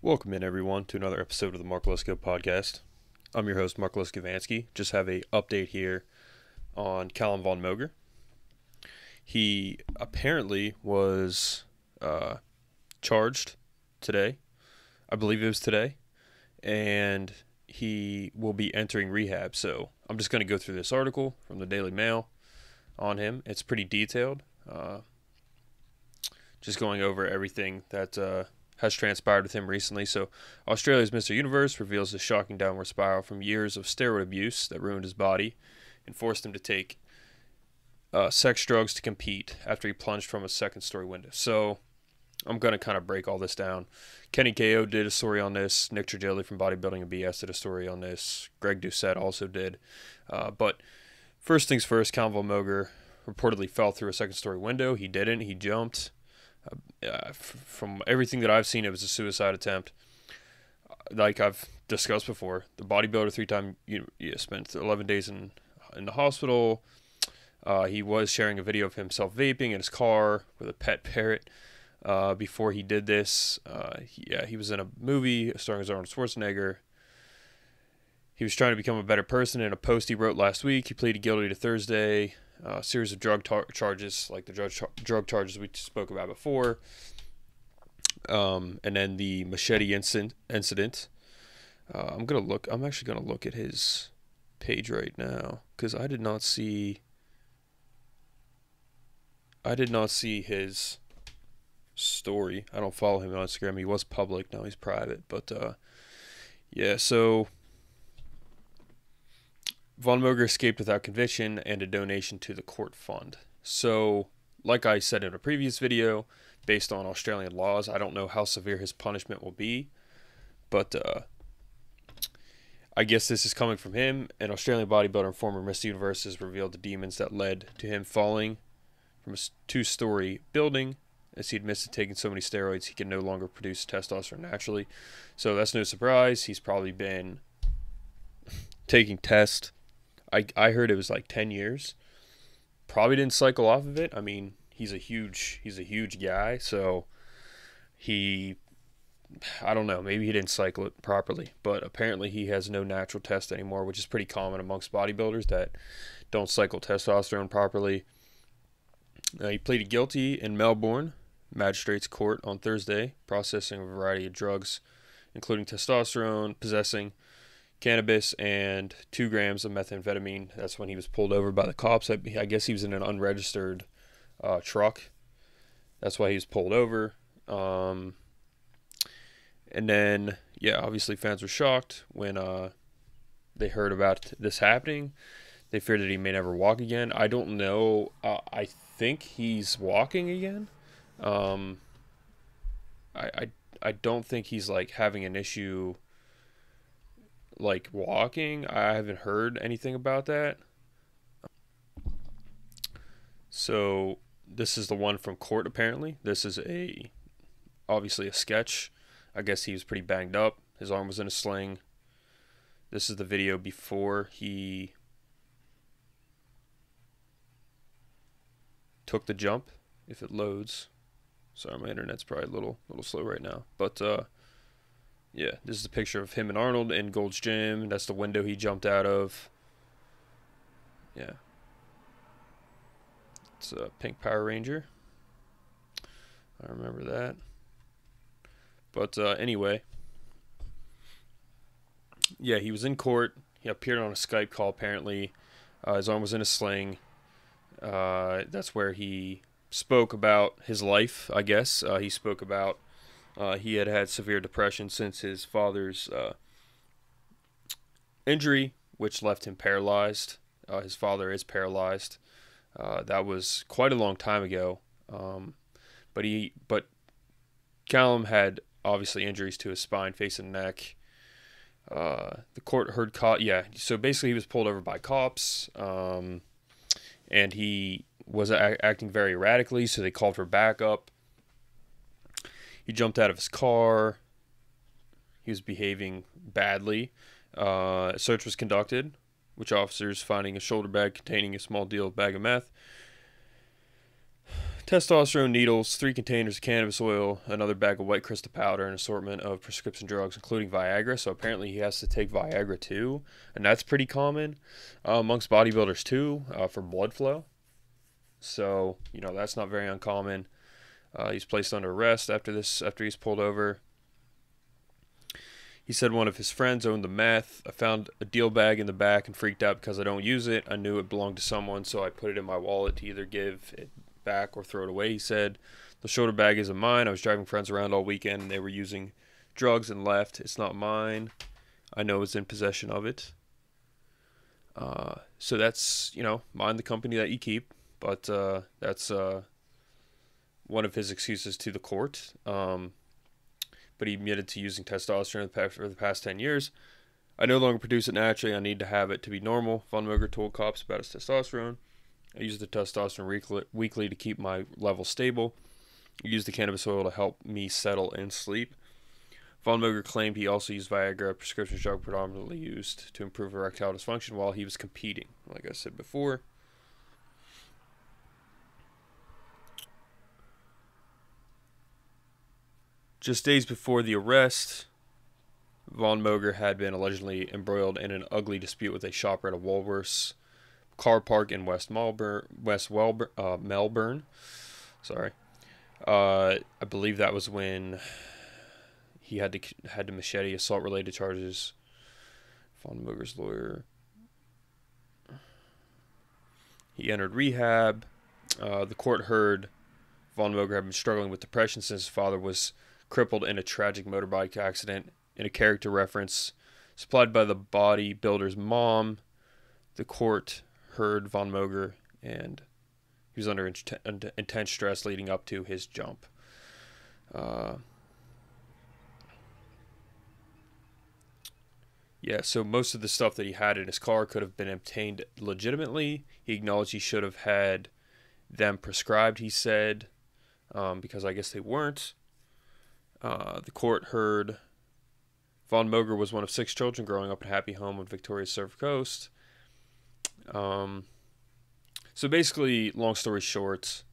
Welcome in, everyone, to another episode of the Mark Lesko podcast. I'm your host, Mark Lesko. Just have a update here on Calum Von Moger. He apparently was charged today. I believe it was today. And he will be entering rehab. So I'm just going to go through this article from the Daily Mail on him. It's pretty detailed. Just going over everything that has transpired with him recently. So, Australia's Mr. Universe reveals a shocking downward spiral from years of steroid abuse that ruined his body and forced him to take sex drugs to compete after he plunged from a second-story window. So, I'm going to kind of break all this down. Kenny KO did a story on this. Nick Trigilli from Bodybuilding and BS did a story on this. Greg Doucette also did. But first things first, Calum Von Moger reportedly fell through a second-story window. He didn't. He jumped. From everything that I've seen, it was a suicide attempt. Like I've discussed before, the bodybuilder spent 11 days in the hospital. He was sharing a video of himself vaping in his car with a pet parrot before he did this. He was in a movie starring as Arnold Schwarzenegger. He was trying to become a better person. In a post he wrote last week, he pleaded guilty to Thursday. A series of drug charges, like the drug charges we spoke about before, and then the machete incident. I'm actually gonna look at his page right now because I did not see his story. I don't follow him on Instagram. He was public, now he's private. But yeah, so Von Moger escaped without conviction and a donation to the court fund. So, like I said in a previous video, based on Australian laws, I don't know how severe his punishment will be, but I guess this is coming from him. An Australian bodybuilder and former Miss Universe has revealed the demons that led to him falling from a two-story building, as he admits to taking so many steroids he can no longer produce testosterone naturally. So that's no surprise. He's probably been taking tests. I heard it was like 10 years. Probably didn't cycle off of it. I mean, he's a huge guy, so I don't know, maybe he didn't cycle it properly, but apparently he has no natural test anymore, which is pretty common amongst bodybuilders that don't cycle testosterone properly. He pleaded guilty in Melbourne Magistrates Court on Thursday, processing a variety of drugs, including testosterone, possessing cannabis, and 2 grams of methamphetamine. That's when he was pulled over by the cops. I guess he was in an unregistered truck. That's why he was pulled over. And then, yeah, obviously fans were shocked when they heard about this happening. They feared that he may never walk again. I don't know. I think he's walking again. I don't think he's like having an issue like walking. I haven't heard anything about that. So this is the one from court apparently. This is obviously a sketch. I guess he was pretty banged up. His arm was in a sling. This is the video before he took the jump, if it loads. Sorry, my internet's probably a little slow right now. But yeah, this is a picture of him and Arnold in Gold's Gym. That's the window he jumped out of. Yeah. It's a pink Power Ranger. I remember that. But anyway. Yeah, he was in court. He appeared on a Skype call, apparently. His arm was in a sling. That's where he spoke about his life, I guess. He spoke about he had had severe depression since his father's injury, which left him paralyzed. His father is paralyzed. That was quite a long time ago. But Callum had obviously injuries to his spine, face, and neck. The court heard so basically he was pulled over by cops, and he was acting very erratically, so they called for backup. He jumped out of his car. He was behaving badly. A search was conducted, which officers finding a shoulder bag containing a small bag of meth testosterone needles, 3 containers of cannabis oil, another bag of white crystal powder, and an assortment of prescription drugs, including Viagra. So apparently he has to take Viagra too, and that's pretty common amongst bodybuilders too, for blood flow. So, that's not very uncommon. He's placed under arrest after he's pulled over. He said one of his friends owned the meth. I found a deal bag in the back and freaked out because I don't use it. I knew it belonged to someone, so I put it in my wallet to either give it back or throw it away, he said. The shoulder bag isn't mine. I was driving friends around all weekend and they were using drugs and left. It's not mine. I know it's in possession of it. So that's, mind the company that you keep. But that's one of his excuses to the court. But he admitted to using testosterone for the past 10 years. I no longer produce it naturally. I need to have it to be normal. Von Moger told cops about his testosterone. I use the testosterone weekly to keep my level stable. I use the cannabis oil to help me settle and sleep. Von Moger claimed he also used Viagra, a prescription drug predominantly used to improve erectile dysfunction while he was competing, like I said before. Just days before the arrest, Von Moger had been allegedly embroiled in an ugly dispute with a shopper at a Woolworths car park in Melbourne. Sorry. I believe that was when he had to machete assault-related charges. Von Moger's lawyer. He entered rehab. The court heard Von Moger had been struggling with depression since his father was crippled in a tragic motorbike accident. In a character reference supplied by the bodybuilder's mom, the court heard Von Moger, and he was under intense stress leading up to his jump. So most of the stuff that he had in his car could have been obtained legitimately. He acknowledged he should have had them prescribed, he said, because I guess they weren't. The court heard Von Moger was one of 6 children growing up in a happy home on Victoria's Surf Coast. So basically, long story short,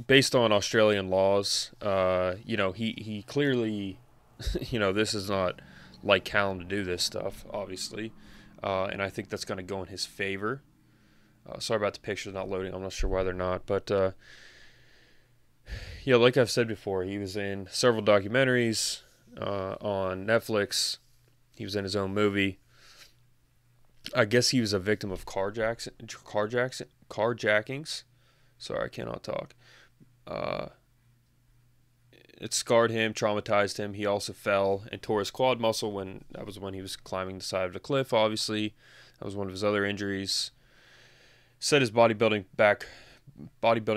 based on Australian laws, he clearly, this is not like Calum to do this stuff, obviously. And I think that's going to go in his favor. Sorry about the pictures not loading. I'm not sure why they're not. But, like I've said before, he was in several documentaries on Netflix. He was in his own movie. I guess he was a victim of carjackings. Sorry, I cannot talk. It scarred him, traumatized him. He also fell and tore his quad muscle when he was climbing the side of the cliff, obviously. That was one of his other injuries. Set his bodybuilding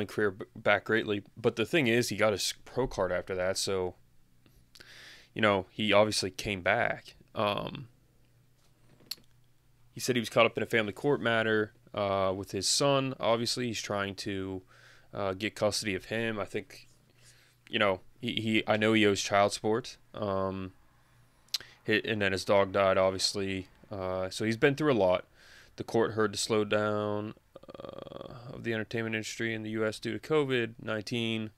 career back greatly. But the thing is, he got his pro card after that, so, he obviously came back. He said he was caught up in a family court matter with his son. Obviously, he's trying to get custody of him. I think, I know he owes child support. And then his dog died, obviously. So he's been through a lot. The court heard the slowdown of the entertainment industry in the U.S. due to COVID-19.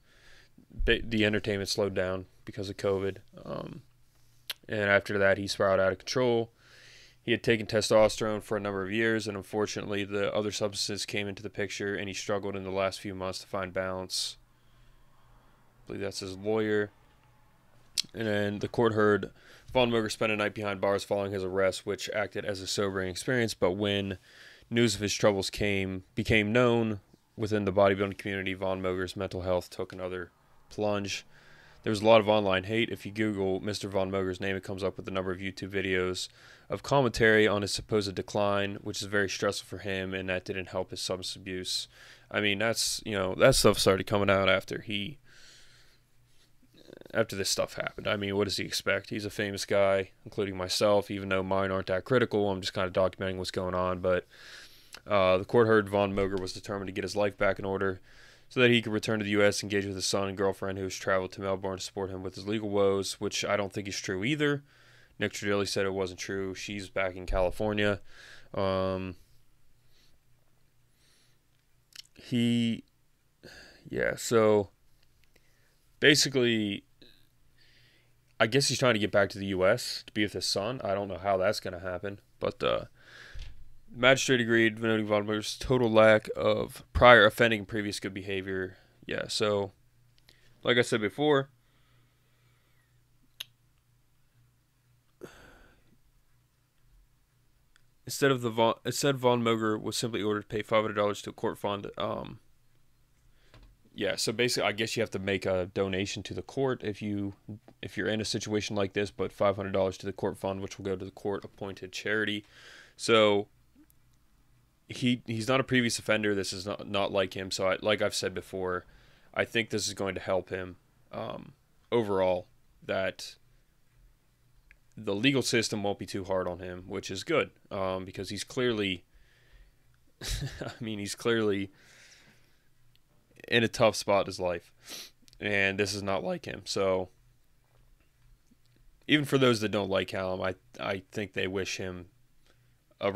The entertainment slowed down because of COVID. And after that, he spiraled out of control. He had taken testosterone for a number of years, and unfortunately, the other substances came into the picture, and he struggled in the last few months to find balance. I believe that's his lawyer. And then the court heard Von Moger spent a night behind bars following his arrest, which acted as a sobering experience. But when news of his troubles became known within the bodybuilding community, Von Moger's mental health took another plunge. There was a lot of online hate. If you Google Mr. Von Moger's name, it comes up with a number of YouTube videos of commentary on his supposed decline, which is very stressful for him, and that didn't help his substance abuse. I mean, that stuff started coming out after this stuff happened. I mean, what does he expect? He's a famous guy, including myself, even though mine aren't that critical. I'm just kind of documenting what's going on. But the court heard Von Moger was determined to get his life back in order so that he could return to the U.S., engage with his son and girlfriend who has traveled to Melbourne to support him with his legal woes, which I don't think is true either. Nick Tradilli said it wasn't true. She's back in California. he, yeah, so basically, I guess he's trying to get back to the U.S. to be with his son. I don't know how that's going to happen, but magistrate agreed, noting Von Moger's total lack of prior offending and previous good behavior. Yeah, so like I said before, instead Von Moger was simply ordered to pay $500 to a court fund. Yeah, so basically, I guess you have to make a donation to the court if you're in a situation like this, but $500 to the court fund, which will go to the court-appointed charity. So he's not a previous offender. This is not like him. So like I've said before, I think this is going to help him overall. That the legal system won't be too hard on him, which is good because he's clearly, I mean, he's clearly in a tough spot in his life, and this is not like him. So even for those that don't like Calum, I think they wish him a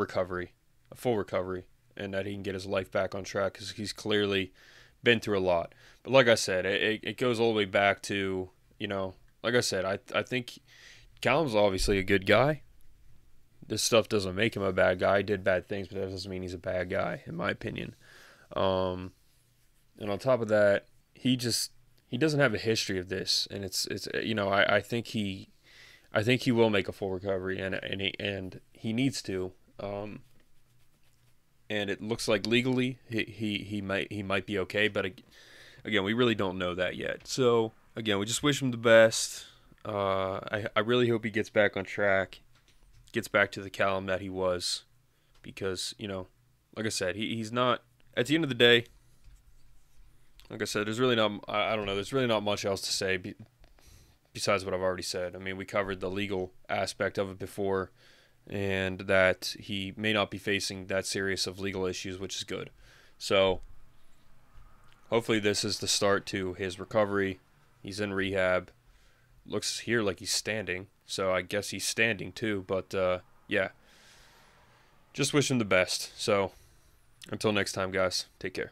full recovery, and that he can get his life back on track because he's clearly been through a lot. But like I said, it goes all the way back to, like I said, I think Calum's obviously a good guy. This stuff doesn't make him a bad guy. He did bad things, but that doesn't mean he's a bad guy, in my opinion. And on top of that, he doesn't have a history of this, and it's I think he will make a full recovery, and he needs to. And it looks like legally he might be okay, but again, we really don't know that yet. So again, we just wish him the best. I really hope he gets back on track, gets back to the Calum that he was, because like I said, he's not, at the end of the day. Like I said, there's really not, I don't know, there's really not much else to say besides what I've already said. I mean, we covered the legal aspect of it before, and that he may not be facing that serious of legal issues, which is good. So hopefully this is the start to his recovery. He's in rehab. Looks here like he's standing, so I guess he's standing too. But yeah, just wish him the best. So until next time, guys, take care.